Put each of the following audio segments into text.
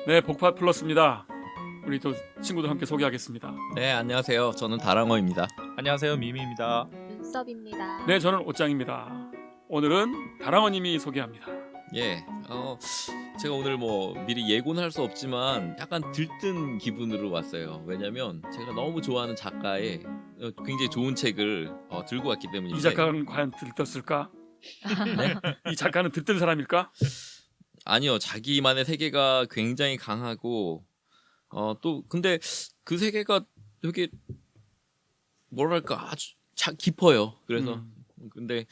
네, 복파 플러스입니다. 우리 또 친구들 함께 소개하겠습니다. 네, 안녕하세요. 저는 다랑어입니다. 안녕하세요, 미미입니다. 눈썹입니다. 네, 저는 옷장입니다. 오늘은 다랑어님이 소개합니다. 예, 제가 오늘 뭐 미리 예고는 할 수 없지만 약간 들뜬 기분으로 왔어요. 왜냐면 제가 너무 좋아하는 작가의 굉장히 좋은 책을 들고 왔기 때문인데. 이 작가는 과연 들떴을까? 네? 이 작가는 들뜬 사람일까? 아니요, 자기만의 세계가 굉장히 강하고 또 근데 그 세계가 되게 뭐랄까 아주 깊어요. 그래서 근데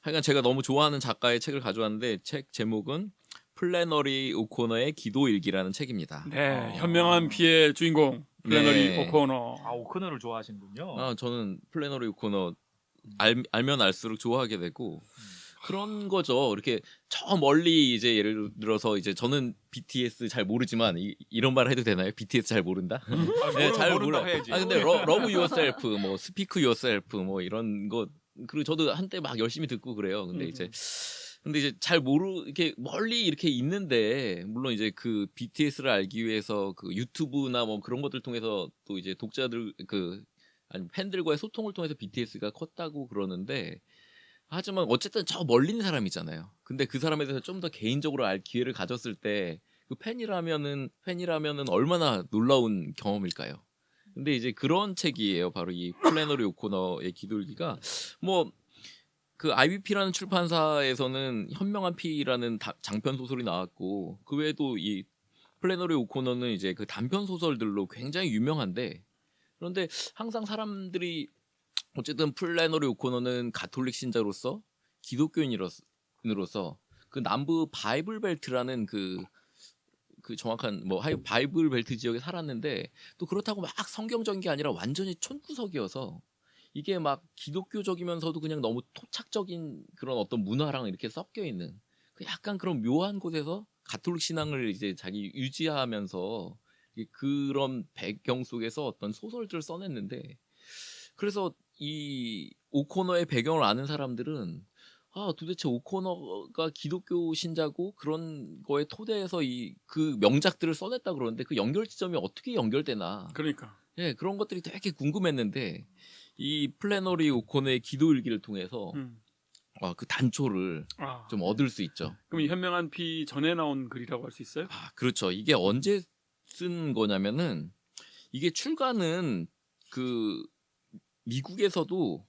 하여간 제가 너무 좋아하는 작가의 책을 가져왔는데 책 제목은 플래너리 오코너의 기도일기라는 책입니다. 네, 현명한 피의 주인공 플래너리 네. 오코너. 아, 오크너를 좋아하시는군요. 저는 플래너리 오코너 알면 알수록 좋아하게 되고 그런 거죠. 이렇게 저 멀리 이제 예를 들어서 이제 저는 BTS 잘 모르지만 이런 말 해도 되나요? BTS 잘 모른다? 네, 잘 몰라. 해야지. 근데 러브 유어셀프, 뭐 스피크 유어셀프, 뭐 이런 거 그리고 저도 한때 막 열심히 듣고 그래요. 근데 이제 잘 이렇게 멀리 이렇게 있는데 물론 이제 그 BTS를 알기 위해서 그 유튜브나 뭐 그런 것들 통해서 또 이제 독자들 아니 팬들과의 소통을 통해서 BTS가 컸다고 그러는데. 하지만 어쨌든 저 멀리 있는 사람이잖아요. 근데 그 사람에 대해서 좀 더 개인적으로 알 기회를 가졌을 때 그 팬이라면은 얼마나 놀라운 경험일까요? 근데 이제 그런 책이에요. 바로 이 플래너리 오코너의 기도일기가 뭐 그 IBP라는 출판사에서는 현명한 피라는 장편 소설이 나왔고 그 외에도 이 플래너리 오코너는 이제 그 단편 소설들로 굉장히 유명한데 그런데 항상 사람들이 어쨌든 플래너리 오코너는 가톨릭 신자로서 기독교인으로서 그 남부 바이블 벨트라는 그 정확한 뭐 바이블 벨트 지역에 살았는데 또 그렇다고 막 성경적인 게 아니라 완전히 촌구석이어서 이게 막 기독교적이면서도 그냥 너무 토착적인 그런 어떤 문화랑 이렇게 섞여 있는 그 약간 그런 묘한 곳에서 가톨릭 신앙을 이제 자기 유지하면서 그런 배경 속에서 어떤 소설들을 써냈는데 그래서 이 오코너의 배경을 아는 사람들은 도대체 오코너가 기독교 신자고 그런 거에 토대해서 그 명작들을 써냈다 그러는데 그 연결 지점이 어떻게 연결되나? 그러니까. 예, 그런 것들이 되게 궁금했는데 이 플래너리 오코너의 기도일기를 통해서 그 단초를 좀 얻을 수 있죠. 그럼 이 현명한 피 전에 나온 글이라고 할 수 있어요? 그렇죠. 이게 언제 쓴 거냐면은 이게 출간은 그 미국에서도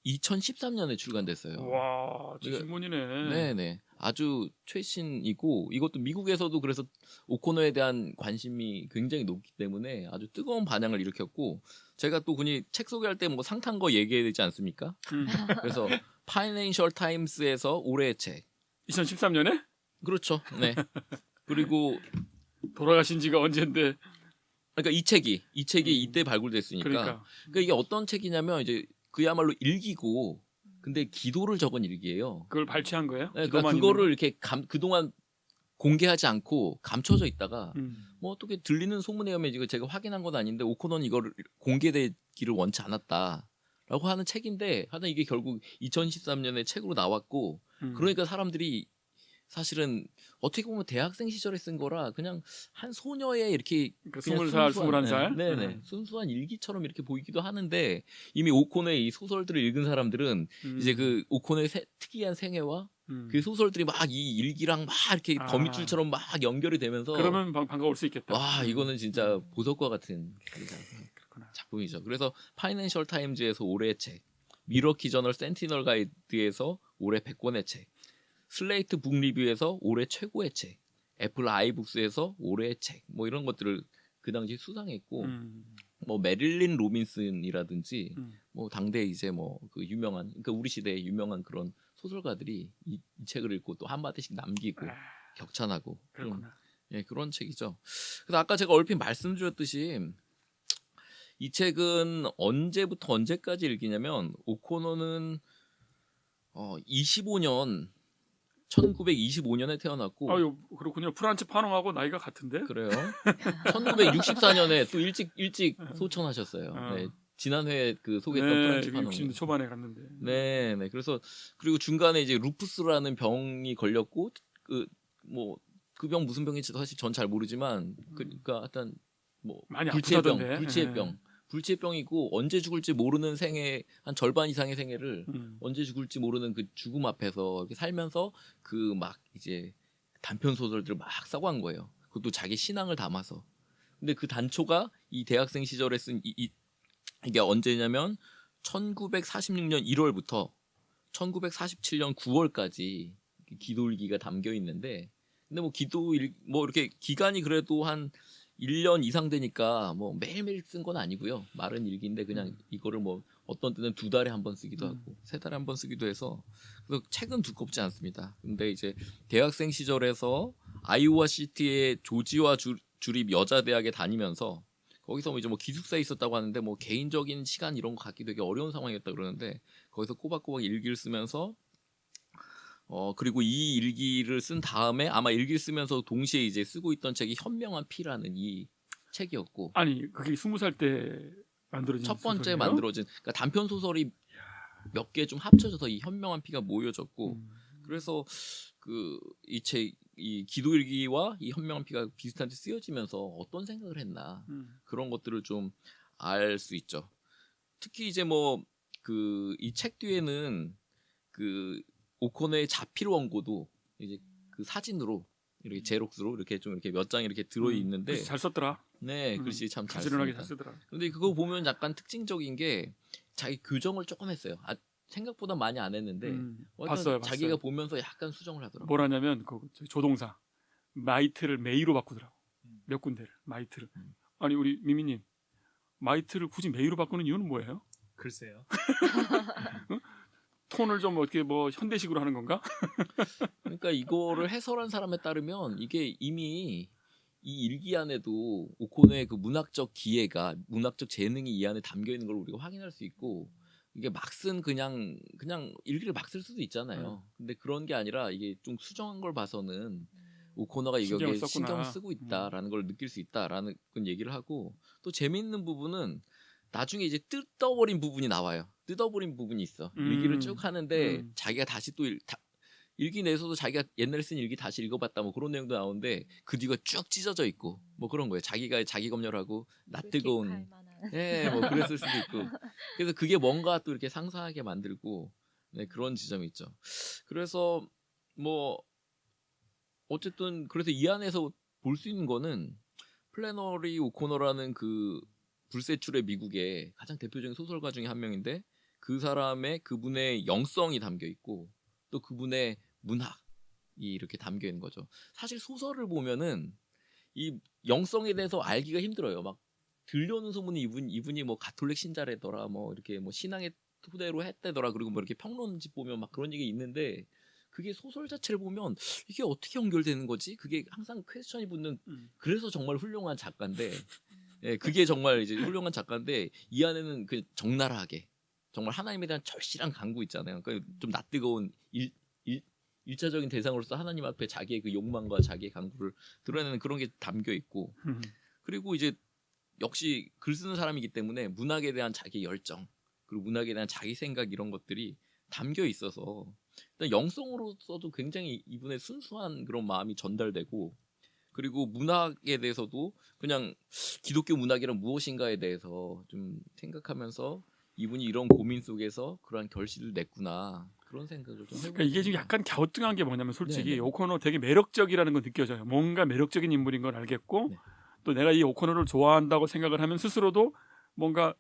2013년에 출간됐어요. 와, 최신본이네. 네네. 아주 최신이고 이것도 미국에서도 그래서 오코너에 대한 관심이 굉장히 높기 때문에 아주 뜨거운 반향을 일으켰고 제가 또 흔히 책 소개할 때 뭐 상 탄 거 얘기해야 되지 않습니까? 그래서 파이낸셜 타임스에서 올해의 책. 2013년에? 그렇죠. 네. 그리고 돌아가신 지가 언젠데. 그러니까 이 책이 이때 발굴됐으니까. 그러니까 이게 어떤 책이냐면 이제 그야말로 일기고 근데 기도를 적은 일기예요. 그걸 발췌한 거예요? 네, 그러니까 그거를 이렇게 그동안 공개하지 않고 감춰져 있다가 뭐 어떻게 들리는 소문에 의하면 이거 제가 확인한 건 아닌데 오코너는 이거를 공개되기를 원치 않았다라고 하는 책인데 하여튼 이게 결국 2013년에 책으로 나왔고 그러니까 사람들이 사실은 어떻게 보면 대학생 시절에 쓴 거라 그냥 한 소녀의 이렇게 그러니까 20살, 21살? 네네 순수한 일기처럼 이렇게 보이기도 하는데 이미 오코너의 이 소설들을 읽은 사람들은 이제 그 오코너의 특이한 생애와 그 소설들이 막 이 일기랑 막 이렇게 거미줄처럼 막 연결이 되면서 그러면 반가울 수 있겠다. 와 이거는 진짜 보석과 같은 그렇구나. 작품이죠. 그래서 파이낸셜 타임즈에서 올해의 책, 미러키 저널 센티널 가이드에서 올해 100권의 책, 슬레이트 북 리뷰에서 올해 최고의 책, 애플 아이북스에서 올해의 책, 뭐 이런 것들을 그 당시 수상했고, 뭐 메릴린 로빈슨이라든지, 뭐 당대 이제 뭐 그 유명한, 그러니까 우리 시대의 유명한 그런 소설가들이 이 책을 읽고 또 한마디씩 남기고 격찬하고 그런 책이죠. 그래서 아까 제가 얼핏 말씀드렸듯이 이 책은 언제부터 언제까지 읽기냐면 오코너는 1925년에 태어났고 아유, 그렇군요. 프란츠 파농하고 나이가 같은데? 그래요. 1964년에 또 일찍 소천하셨어요. 네, 지난 회에 그 소개했던 프란츠 파농. 60대 초반에 갔는데. 네. 그래서 그리고 중간에 이제 루푸스라는 병이 걸렸고 그 뭐 그 병 무슨 병인지도 사실 전 잘 모르지만 그러니까 하여튼 뭐 많이 불치해병, 아프다던데. 불치해병, 예. 불치해병이고 언제 죽을지 모르는 생애 한 절반 이상의 생애를 언제 죽을지 모르는 그 죽음 앞에서 이렇게 살면서 그 막 이제 단편 소설들을 막 쓰고 한 거예요. 그것도 자기 신앙을 담아서. 근데 그 단초가 이 대학생 시절에 쓴 이게 언제냐면 1946년 1월부터 1947년 9월까지 기도일기가 담겨 있는데 근데 뭐 기도일 뭐 이렇게 기간이 그래도 한 1년 이상 되니까 뭐 매일매일 쓴 건 아니고요. 마른 일기인데 그냥 이거를 뭐 어떤 때는 2달에 한 번 쓰기도 하고 3달에 한 번 쓰기도 해서 그래서 책은 두껍지 않습니다. 근데 이제 대학생 시절에서 아이오와 시티의 조지와 주립 여자대학에 다니면서 거기서 뭐 이제 뭐 기숙사에 있었다고 하는데 뭐 개인적인 시간 이런 거 갖기 되게 어려운 상황이었다 그러는데 거기서 꼬박꼬박 일기를 쓰면서 그리고 이 일기를 쓴 다음에 아마 일기를 쓰면서 동시에 이제 쓰고 있던 책이 현명한 피라는 이 책이었고 아니 그게 20살 때 만들어진 첫 번째 소설이에요? 만들어진 그러니까 단편 소설이 몇 개 좀 합쳐져서 이 현명한 피가 모여졌고 그래서 그 이 책 이 기도일기와 이 현명한 피가 비슷한데 쓰여지면서 어떤 생각을 했나 그런 것들을 좀 알 수 있죠. 특히 이제 뭐 그 이 책 뒤에는 그 오코너의 자필 원고도 이제 그 사진으로 이렇게 제록스로 이렇게 좀 이렇게 몇 장 이렇게 들어 있는데 글씨 잘 썼더라. 네 글씨 참 잘 가지런하게 씁니다. 잘 쓰더라. 근데 그거 보면 약간 특징적인 게 자기 교정을 조금 했어요. 생각보다 많이 안 했는데 봤어요. 자기가 보면서 약간 수정을 하더라고요. 뭐라냐면 그 조동사 마이트를 메이로 바꾸더라고. 몇 군데를 마이트를. 아니 우리 미미님 마이트를 굳이 메이로 바꾸는 이유는 뭐예요? 글쎄요. 톤을 좀 어떻게 뭐 현대식으로 하는 건가? 그러니까 이거를 해설한 사람에 따르면 이게 이미 이 일기 안에도 오코노의 그 문학적 기회가 문학적 재능이 이 안에 담겨 있는 걸 우리가 확인할 수 있고 이게 막 쓴 그냥 일기를 막 쓸 수도 있잖아요. 근데 그런 게 아니라 이게 좀 수정한 걸 봐서는 오코노가 이게 신경 쓰고 있다라는 걸 느낄 수 있다라는 그런 얘기를 하고 또 재미있는 부분은 나중에 이제 뜯어버린 부분이 나와요. 뜯어버린 부분이 있어. 일기를 쭉 하는데 자기가 다시 또 일기 내에서도 자기가 옛날에 쓴 일기 다시 읽어봤다 뭐 그런 내용도 나오는데 그 뒤가 쭉 찢어져 있고 뭐 그런 거예요. 자기가 자기 검열하고 낯뜨거운 뭐 그랬을 수도 있고 그래서 그게 뭔가 또 이렇게 상상하게 만들고 네, 그런 지점이 있죠. 그래서 뭐 어쨌든 그래서 이 안에서 볼 수 있는 거는 플래너리 오코너라는 그 불세출의 미국의 가장 대표적인 소설가 중에 한 명인데 그분의 영성이 담겨 있고 또 그분의 문학이 이렇게 담겨 있는 거죠. 사실 소설을 보면은 이 영성에 대해서 알기가 힘들어요. 막 들려오는 소문이 이분이 뭐 가톨릭 신자래더라, 뭐 이렇게 뭐 신앙의 토대로 했대더라, 그리고 뭐 이렇게 평론집 보면 막 그런 얘기 있는데 그게 소설 자체를 보면 이게 어떻게 연결되는 거지? 그게 항상 퀘스천이 붙는. 그래서 정말 훌륭한 작가인데, 예, 그게 정말 이제 훌륭한 작가인데 이 안에는 그 적나라하게 정말 하나님에 대한 절실한 간구 있잖아요. 그러니까 좀 낯뜨거운 일차적인 대상으로서 하나님 앞에 자기의 그 욕망과 자기의 간구를 드러내는 그런 게 담겨 있고, 그리고 이제 역시 글 쓰는 사람이기 때문에 문학에 대한 자기 열정 그리고 문학에 대한 자기 생각 이런 것들이 담겨 있어서 일단 영성으로서도 굉장히 이분의 순수한 그런 마음이 전달되고, 그리고 문학에 대해서도 그냥 기독교 문학이란 무엇인가에 대해서 좀 생각하면서 이분이 이런 고민 속에서 그러한 결실을 냈구나 그런 생각을 좀 해보고. 그러니까 이게 지금 약간 갸우뚱한 게 뭐냐면 솔직히 네네. 오코노 되게 매력적이라는 건 느껴져요. 뭔가 매력적인 인물인 걸 알겠고 네. 또 내가 이 오코노를 좋아한다고 생각을 하면 스스로도 뭔가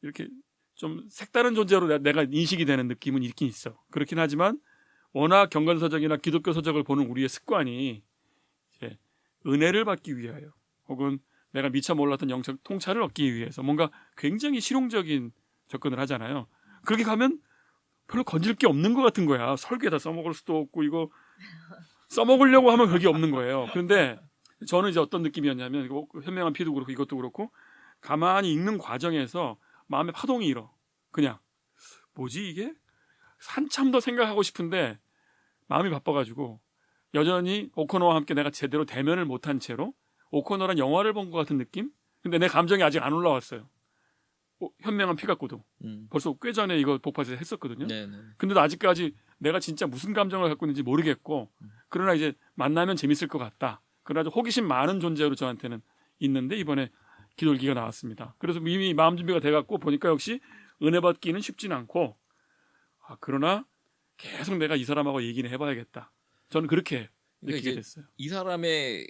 이렇게 좀 색다른 존재로 내가 인식이 되는 느낌은 있긴 있어. 그렇긴 하지만 워낙 경건서적이나 기독교 서적을 보는 우리의 습관이 이제 은혜를 받기 위하여 혹은 내가 미처 몰랐던 영적 통찰을 얻기 위해서 뭔가 굉장히 실용적인 접근을 하잖아요. 그렇게 가면 별로 건질 게 없는 것 같은 거야. 설계에다 써먹을 수도 없고 이거 써먹으려고 하면 그게 없는 거예요. 그런데 저는 이제 어떤 느낌이었냐면 이거 현명한 피도 그렇고 이것도 그렇고 가만히 읽는 과정에서 마음의 파동이 일어. 그냥 뭐지 이게? 한참 더 생각하고 싶은데 마음이 바빠가지고 여전히 오코노와 함께 내가 제대로 대면을 못한 채로 오코노란 영화를 본 것 같은 느낌? 근데 내 감정이 아직 안 올라왔어요. 현명한 피 갖고도 벌써 꽤 전에 이거 복파에서 했었거든요. 네네. 근데도 아직까지 내가 진짜 무슨 감정을 갖고 있는지 모르겠고 그러나 이제 만나면 재밌을 것 같다. 그러나 아주 호기심 많은 존재로 저한테는 있는데 이번에 기돌기가 나왔습니다. 그래서 이미 마음 준비가 돼갖고 보니까 역시 은혜 받기는 쉽진 않고 그러나 계속 내가 이 사람하고 얘기는 해봐야겠다. 저는 그렇게 그러니까 느끼게 이제 됐어요. 이 사람의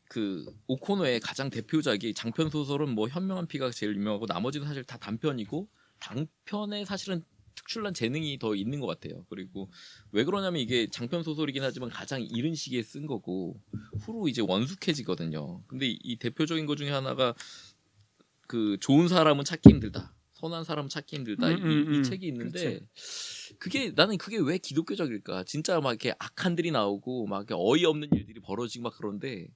그 오코노의 가장 대표작이 장편 소설은 뭐 현명한 피가 제일 유명하고 나머지는 사실 다 단편이고 단편에 사실은 특출난 재능이 더 있는 것 같아요. 그리고 왜 그러냐면 이게 장편 소설이긴 하지만 가장 이른 시기에 쓴 거고 후로 이제 원숙해지거든요. 근데 이 대표적인 것 중에 하나가 그 좋은 사람은 찾기 힘들다. 선한 사람은 찾기 힘들다. 이 책이 있는데 나는 그게 왜 기독교적일까? 진짜 막 이렇게 악한들이 나오고 막 이렇게 어이없는 일들이 벌어지고 막 그런데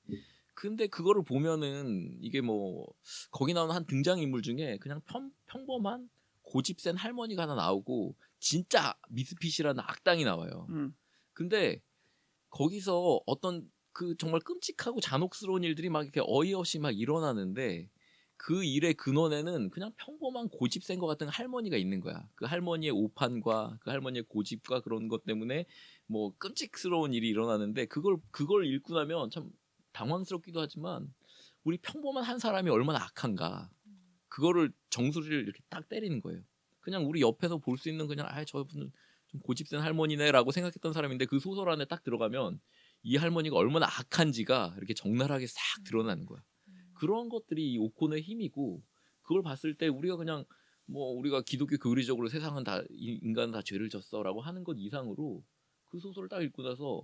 근데 그거를 보면은 이게 뭐 거기 나오는 한 등장인물 중에 그냥 평범한 고집센 할머니가 하나 나오고 진짜 미스핏이라는 악당이 나와요. 근데 거기서 어떤 그 정말 끔찍하고 잔혹스러운 일들이 막 이렇게 어이없이 막 일어나는데 그 일의 근원에는 그냥 평범한 고집센 것 같은 할머니가 있는 거야. 그 할머니의 오판과 그 할머니의 고집과 그런 것 때문에 뭐 끔찍스러운 일이 일어나는데 그걸 읽고 나면 참 당황스럽기도 하지만 우리 평범한 한 사람이 얼마나 악한가. 그거를 정수리를 이렇게 딱 때리는 거예요. 그냥 우리 옆에서 볼 수 있는 그냥 저분은 좀 고집센 할머니네라고 생각했던 사람인데 그 소설 안에 딱 들어가면 이 할머니가 얼마나 악한지가 이렇게 적나라하게 싹 드러나는 거야. 그런 것들이 이 오코노의 힘이고 그걸 봤을 때 우리가 그냥 뭐 우리가 기독교 교리적으로 세상은 다 인간은 다 죄를 졌어라고 하는 것 이상으로 그 소설을 딱 읽고 나서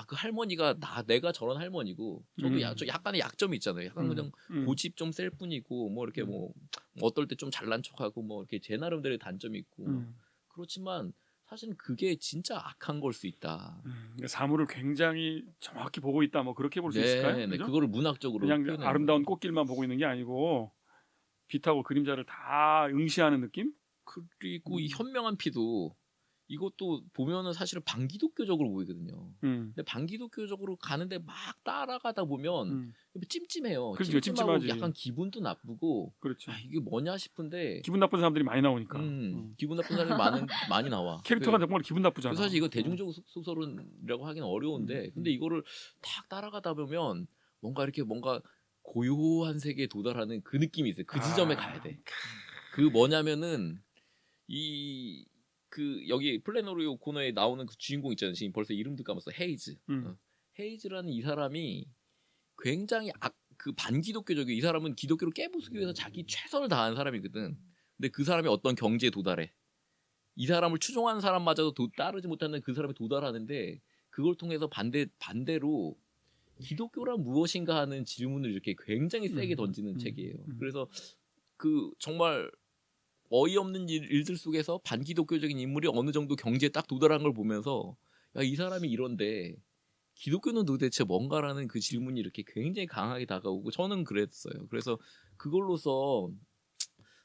그 할머니가 내가 저런 할머니고 저도 약간의 약점이 있잖아요. 약간 그냥 고집 좀 셀 뿐이고 뭐 이렇게 뭐 어떨 때 좀 잘난 척하고 뭐 이렇게 제 나름대로의 단점이 있고 그렇지만 사실은 그게 진짜 악한 걸 수 있다. 사물을 굉장히 정확히 보고 있다. 뭐 그렇게 볼 수 있을까요? 네, 그죠? 그거를 문학적으로 그냥 표현하는 아름다운 거예요. 꽃길만 보고 있는 게 아니고 빛하고 그림자를 다 응시하는 느낌? 그리고 이 현명한 피도 이것도 보면은 사실은 반기독교적으로 보이거든요. 근데 반기독교적으로 가는데 막 따라가다 보면 찜찜해요. 그렇죠. 찜찜하고 찜찜하지. 약간 기분도 나쁘고 그렇죠. 이게 뭐냐 싶은데 기분 나쁜 사람들이 많이 나오니까. 기분 나쁜 사람이 많이 나와. 캐릭터가 정말 기분 나쁘잖아. 그래서 사실 이거 대중적 소설이라고 하기는 어려운데 근데 이거를 탁 따라가다 보면 뭔가 고요한 세계에 도달하는 그 느낌이 있어요. 그 지점에 가야 돼. 그 뭐냐면은 여기 플래너리 오코노에 나오는 그 주인공 있잖아요. 지금 벌써 이름도 까먹었어. 헤이즈. 헤이즈라는 이 사람이 굉장히 그 반기독교적이고 이 사람은 기독교를 깨부수기 위해서 자기 최선을 다하는 사람이거든. 근데 그 사람이 어떤 경지에 도달해. 이 사람을 추종하는 사람마저도 따르지 못하는 그 사람이 도달하는데 그걸 통해서 반대로 기독교란 무엇인가 하는 질문을 이렇게 굉장히 세게 던지는 책이에요. 그래서 그 정말 어이없는 일들 속에서 반기독교적인 인물이 어느 정도 경지에 딱 도달한 걸 보면서 야, 이 사람이 이런데 기독교는 도대체 뭔가라는 그 질문이 이렇게 굉장히 강하게 다가오고 저는 그랬어요. 그래서 그걸로서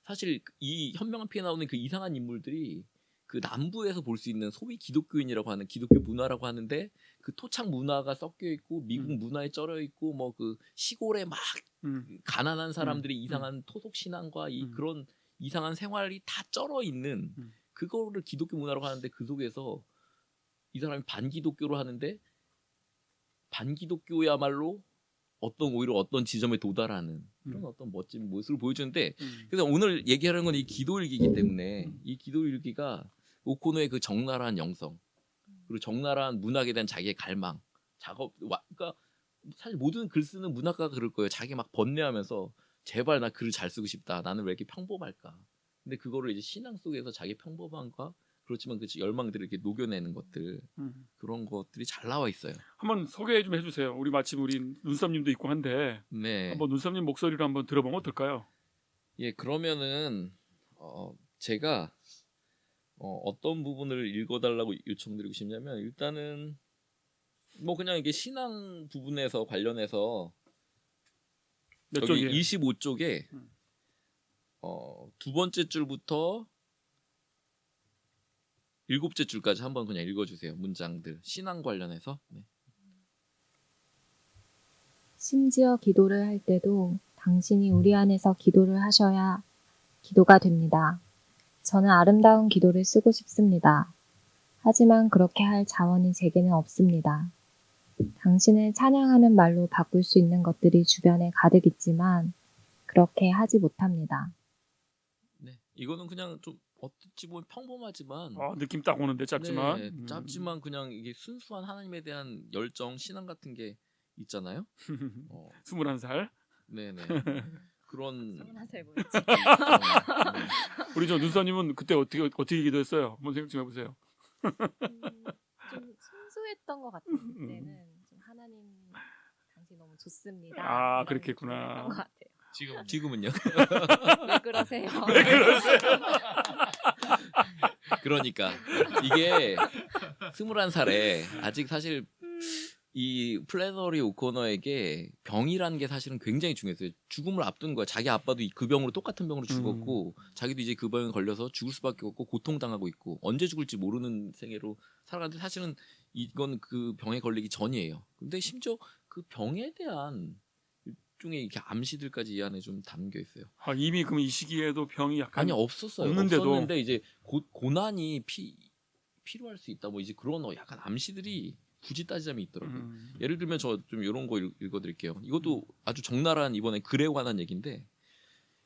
사실 이 현명한 피에 나오는 그 이상한 인물들이 그 남부에서 볼 수 있는 소위 기독교인이라고 하는 기독교 문화라고 하는데 그 토착 문화가 섞여 있고 미국 문화에 쩔어 있고 뭐 그 시골에 막 가난한 사람들이 이상한 토속 신앙과 그런 이상한 생활이 다 쩔어 있는 그거를 기독교 문화라고 하는데 그 속에서 이 사람이 반기독교로 하는데 반기독교야말로 오히려 어떤 지점에 도달하는 그런 어떤 멋진 모습을 보여주는데 그래서 오늘 얘기하는 건 이 기도일기이기 때문에 이 기도일기가 오코노의 그 적나라한 영성 그리고 적나라한 문학에 대한 자기의 갈망 그러니까 사실 모든 글 쓰는 문학가가 그럴 거예요. 자기 막 번뇌하면서 제발 나 글을 잘 쓰고 싶다. 나는 왜 이렇게 평범할까? 근데 그거를 이제 신앙 속에서 자기 평범함과 그렇지만 그 열망들을 이렇게 녹여내는 것들 그런 것들이 잘 나와 있어요. 한번 소개 좀 해주세요. 마침 우리 눈썹님도 있고 한데 네. 한번 눈썹님 목소리로 한번 들어보면 어떨까요? 예, 그러면은 제가 어떤 부분을 읽어달라고 요청드리고 싶냐면 일단은 뭐 그냥 이게 신앙 부분에서 관련해서 몇 여기 쪽이에요? 25쪽에 두 번째 줄부터 일곱째 줄까지 한번 그냥 읽어주세요. 문장들 신앙 관련해서. 네. 심지어 기도를 할 때도 당신이 우리 안에서 기도를 하셔야 기도가 됩니다. 저는 아름다운 기도를 쓰고 싶습니다. 하지만 그렇게 할 자원이 제게는 없습니다. 당신을 찬양하는 말로 바꿀 수 있는 것들이 주변에 가득 있지만 그렇게 하지 못합니다. 네, 이거는 그냥 좀 어찌 보면 평범하지만 느낌 딱 오는데 짧지만. 네, 짧지만 그냥 이게 순수한 하나님에 대한 열정, 신앙 같은 게 있잖아요. 21살. 네네. 그런 서른살 보이지? 우리 저 눈사님은 그때 어떻게 기도했어요? 한번 생각 좀 해보세요. 좀 순수했던 것 같아요. 그때는 좀 하나님 당신 너무 좋습니다. 이런 그렇겠구나. 느낌이었던 것 같아요. 지금은요? 왜 그러세요? 그러니까 이게 21살에 아직 사실 이 플래너리 오코너에게 병이라는 게 사실은 굉장히 중요했어요. 죽음을 앞둔 거야. 자기 아빠도 그 병으로 똑같은 병으로 죽었고 자기도 이제 그 병에 걸려서 죽을 수밖에 없고 고통당하고 있고 언제 죽을지 모르는 생애로 살아가는데 사실은 이건 그 병에 걸리기 전이에요. 근데 심지어 그 병에 대한 일종의 이렇게 암시들까지 이 안에 좀 담겨 있어요. 이미 그럼 이 시기에도 병이 약간 아니 없었어요. 없는데도. 없었는데 이제 고난이 필요할 수 있다. 뭐 이제 그런 약간 암시들이 굳이 따지자면 있더라고요. 예를 들면 저 좀 이런 거 읽어드릴게요. 이것도 아주 적나라한 이번에 글에 관한 얘기인데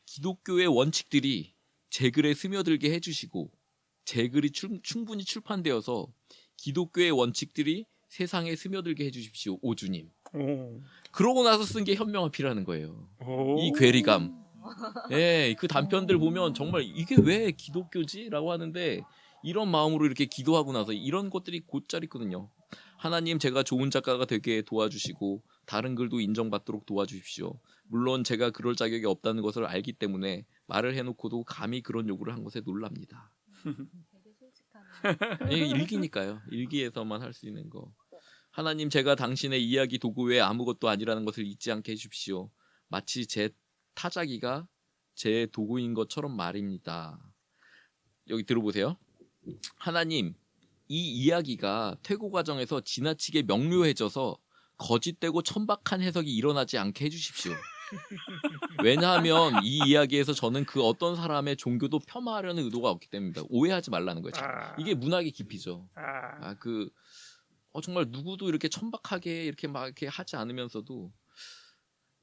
기독교의 원칙들이 제 글에 스며들게 해주시고 제 글이 충분히 출판되어서 기독교의 원칙들이 세상에 스며들게 해주십시오. 오주님. 그러고 나서 쓴 게 현명하피라는 거예요. 이 괴리감. 예, 그 단편들 보면 정말 이게 왜 기독교지? 라고 하는데 이런 마음으로 이렇게 기도하고 나서 이런 것들이 곧잘 있거든요. 하나님 제가 좋은 작가가 되게 도와주시고 다른 글도 인정받도록 도와주십시오. 물론 제가 그럴 자격이 없다는 것을 알기 때문에 말을 해놓고도 감히 그런 요구를 한 것에 놀랍니다. 되게 솔직하네. 일기니까요. 일기에서만 할 수 있는 거. 하나님 제가 당신의 이야기 도구 외에 아무것도 아니라는 것을 잊지 않게 해주십시오. 마치 제 타자기가 제 도구인 것처럼 말입니다. 여기 들어보세요. 하나님 이 이야기가 퇴고 과정에서 지나치게 명료해져서 거짓되고 천박한 해석이 일어나지 않게 해주십시오. 왜냐하면 이 이야기에서 저는 그 어떤 사람의 종교도 폄하하려는 의도가 없기 때문입니다. 오해하지 말라는 거죠. 이게 문학의 깊이죠. 정말 누구도 이렇게 천박하게 이렇게 막 이렇게 하지 않으면서도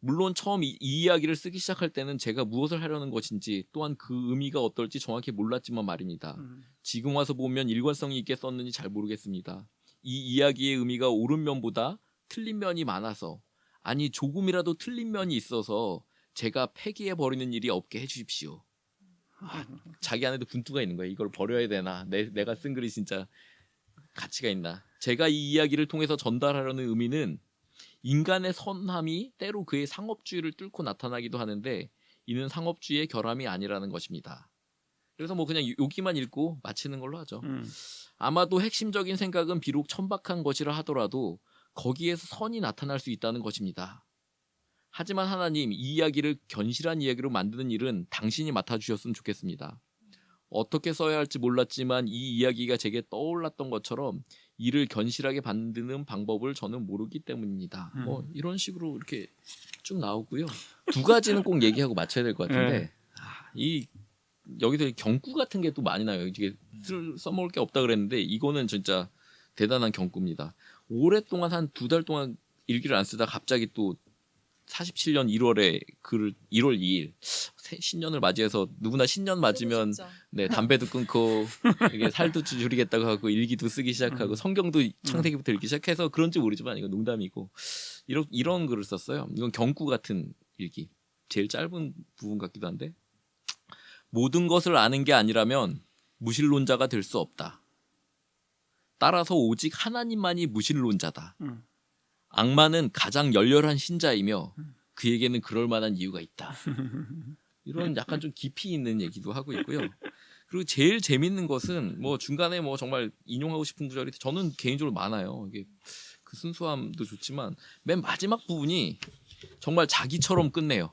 물론 처음 이 이야기를 쓰기 시작할 때는 제가 무엇을 하려는 것인지 또한 그 의미가 어떨지 정확히 몰랐지만 말입니다. 지금 와서 보면 일관성이 있게 썼는지 잘 모르겠습니다. 이 이야기의 의미가 옳은 면보다 틀린 면이 많아서 아니 조금이라도 틀린 면이 있어서 제가 폐기해버리는 일이 없게 해주십시오. 자기 안에도 분투가 있는 거예요. 이걸 버려야 되나? 내가 쓴 글이 진짜 가치가 있나? 제가 이 이야기를 통해서 전달하려는 의미는 인간의 선함이 때로 그의 상업주의를 뚫고 나타나기도 하는데 이는 상업주의의 결함이 아니라는 것입니다. 그래서 뭐 그냥 여기만 읽고 마치는 걸로 하죠. 아마도 핵심적인 생각은 비록 천박한 것이라 하더라도 거기에서 선이 나타날 수 있다는 것입니다. 하지만 하나님 이 이야기를 견실한 이야기로 만드는 일은 당신이 맡아주셨으면 좋겠습니다. 어떻게 써야 할지 몰랐지만 이 이야기가 제게 떠올랐던 것처럼 이를 견실하게 만드는 방법을 저는 모르기 때문입니다. 뭐 이런 식으로 이렇게 쭉 나오고요. 두 가지는 꼭 얘기하고 맞춰야 될 것 같은데 이 여기서 경구 같은 게 또 많이 나요. 이게 써먹을 게 없다 그랬는데 이거는 진짜 대단한 경구입니다. 오랫동안 한 2달 동안 일기를 안 쓰다 갑자기 또 47년 1월에 1월 2일 신년을 맞이해서 누구나 신년 맞으면 네, 담배도 끊고 이게 살도 줄이겠다고 하고 일기도 쓰기 시작하고 성경도 창세기부터 읽기 시작해서 그런지 모르지만 이건 농담이고 이런 글을 썼어요. 이건 경구 같은 일기. 제일 짧은 부분 같기도 한데 모든 것을 아는 게 아니라면 무신론자가 될 수 없다. 따라서 오직 하나님만이 무신론자다. 악마는 가장 열렬한 신자이며 그에게는 그럴 만한 이유가 있다. 이런 약간 좀 깊이 있는 얘기도 하고 있고요. 그리고 제일 재밌는 것은 뭐 중간에 뭐 정말 인용하고 싶은 구절이 저는 개인적으로 많아요. 이게 그 순수함도 좋지만 맨 마지막 부분이 정말 자기처럼 끝내요.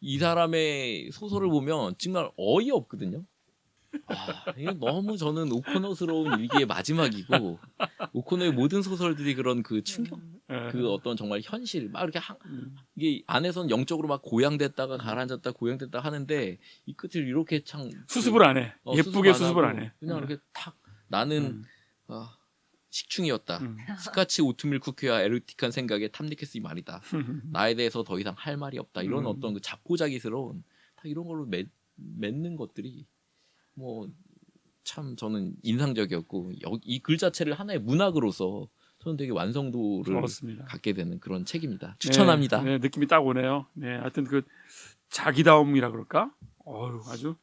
이 사람의 소설을 보면 정말 어이없거든요. 이거 너무 저는 오코너스러운 일기의 마지막이고 오코너의 모든 소설들이 그런 그 충격 그 어떤 정말 현실 막 이렇게 이게 안에서는 영적으로 막 고양됐다가 가라앉았다 고양됐다 하는데 이 끝을 이렇게 참 수습을 안 해. 예쁘게 수습을 안 해. 그냥 이렇게 탁 나는 식충이었다. 스카치 오트밀 쿠키와 에로틱한 생각에 탐닉했으니 말이다. 나에 대해서 더 이상 할 말이 없다. 이런 어떤 그 자포자기스러운 다 이런 걸로 맺는 것들이 뭐 참 저는 인상적이었고 이 글 자체를 하나의 문학으로서 저는 되게 완성도를 좋았습니다. 갖게 되는 그런 책입니다. 추천합니다. 네, 느낌이 딱 오네요. 네, 하여튼 그 자기다움이라 그럴까? 아주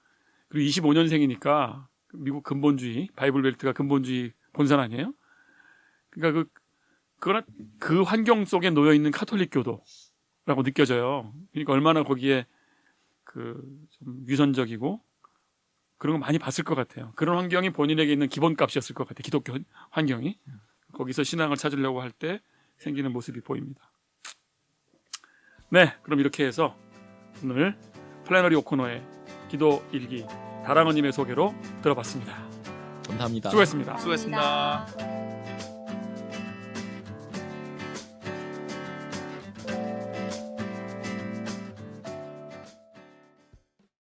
그리고 25년생이니까 미국 근본주의 바이블 벨트가 근본주의 본산 아니에요? 그러니까 그거는 그 환경 속에 놓여 있는 카톨릭 교도라고 느껴져요. 그러니까 얼마나 거기에 그 좀 위선적이고 그런 거 많이 봤을 것 같아요. 그런 환경이 본인에게 있는 기본값이었을 것 같아요. 기독교 환경이 거기서 신앙을 찾으려고 할 때 생기는 모습이 보입니다. 네, 그럼 이렇게 해서 오늘 플래너리 오코노의 기도 일기 다랑어님의 소개로 들어봤습니다. 감사합니다. 수고했습니다. 수고했습니다.